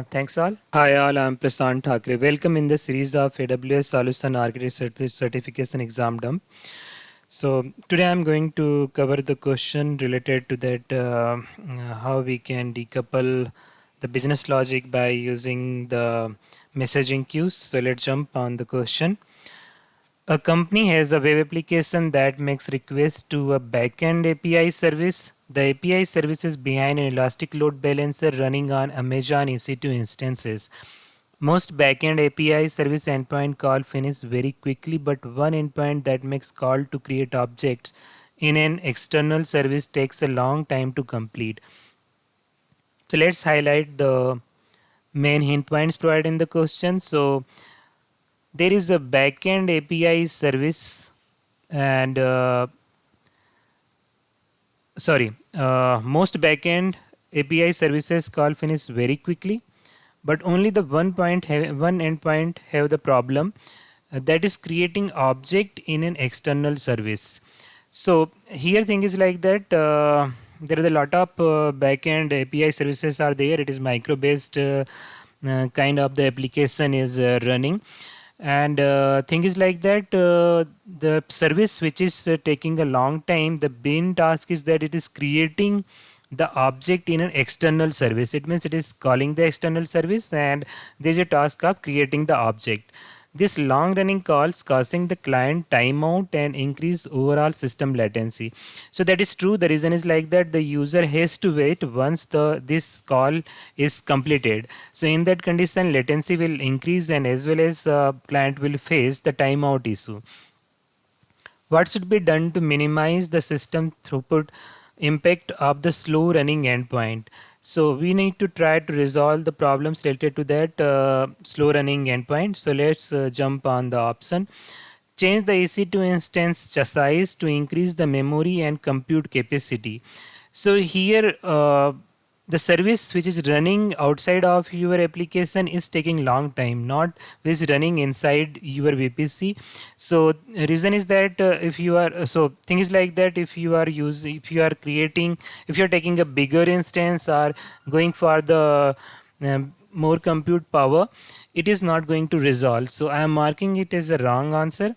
Thanks all. Hi all, I'm Prasant Thakre. Welcome in the series of AWS Solution Architect Certification Exam Dump. So today I'm going to cover the question related to that how we can decouple the business logic by using the messaging queues. So let's jump on the question. A company has a web application that makes requests to a backend API service. The API service is behind an elastic load balancer running on Amazon EC2 instances. Most backend API service endpoint call finish very quickly, but one endpoint that makes call to create objects in an external service takes a long time to complete. So let's highlight the main hint points provided in the question. So there is a backend API service and most backend API services call finish very quickly, but only the one endpoint have the problem that is creating object in an external service. So here thing is like that there is a lot of backend API services are there. It is micro based kind of the application is running, and thing is like that the service which is taking a long time, the main task is that it is creating the object in an external service. It means it is calling the external service and there is a task of creating the object. This long running calls causing the client timeout and increase overall system latency. So that is true. The reason is like that the user has to wait once this call is completed. So in that condition, latency will increase and as well as client will face the timeout issue. What should be done to minimize the system throughput impact of the slow running endpoint? So we need to try to resolve the problems related to that slow running endpoint. So let's jump on the option. Change the EC2 instance size to increase the memory and compute capacity. So here the service which is running outside of your application is taking long time, not which is running inside your VPC. So reason is that if you are so thing is like that if you are using if you are creating if you are taking a bigger instance or going for the more compute power, it is not going to resolve. So I am marking it as a wrong answer.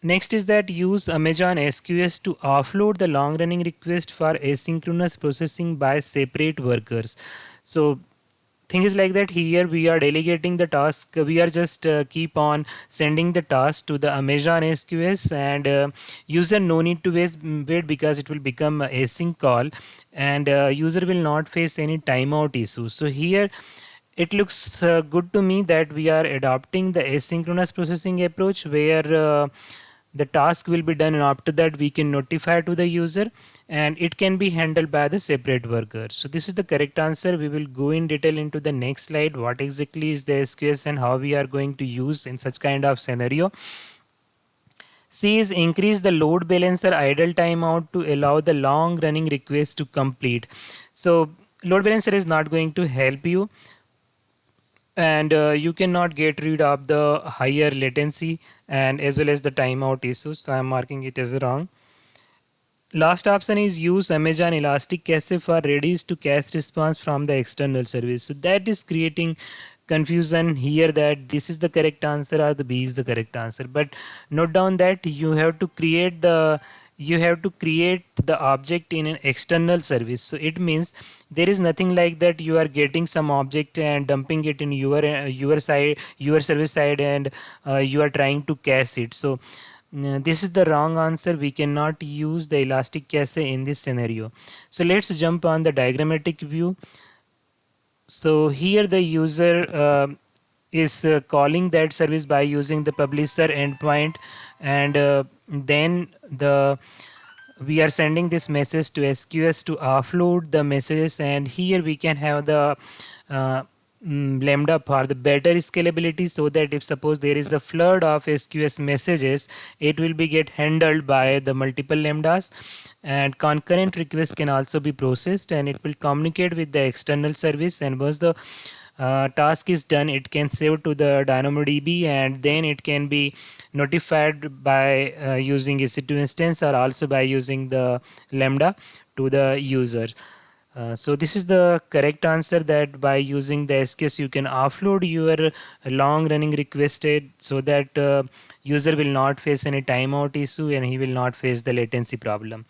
Next is that use Amazon SQS to offload the long running request for asynchronous processing by separate workers. So thing is like that here we are delegating the task. We are just keep on sending the task to the Amazon SQS and user no need to wait because it will become a async call and user will not face any timeout issues. So here it looks good to me that we are adopting the asynchronous processing approach where the task will be done and after that we can notify to the user and it can be handled by the separate worker. So this is the correct answer. We will go in detail into the next slide what exactly is the SQS and how we are going to use in such kind of scenario. C is increase the load balancer idle timeout to allow the long running request to complete. So load balancer is not going to help you and you cannot get rid of the higher latency and as well as the timeout issues. So I'm marking it as wrong. Last option is use Amazon Elastic Cache for Redis to cache response from the external service. So that is creating confusion here that this is the correct answer or the B is the correct answer. But note down that you have to create the object in an external service. So it means there is nothing like that you are getting some object and dumping it in your side, your service side, and you are trying to cache it. So this is the wrong answer. We cannot use the elastic cache in this scenario. So let's jump on the diagrammatic view. So here the user is calling that service by using the publisher endpoint and then we are sending this message to SQS to offload the messages, and here we can have the uh, lambda for the better scalability, so that if suppose there is a flood of SQS messages, it will be get handled by the multiple lambdas, and concurrent requests can also be processed and it will communicate with the external service, and once the task is done, it can save to the DynamoDB and then it can be notified by using EC2 instance or also by using the lambda to the user. So this is the correct answer, that by using the SQS you can offload your long running requested, so that user will not face any timeout issue and he will not face the latency problem.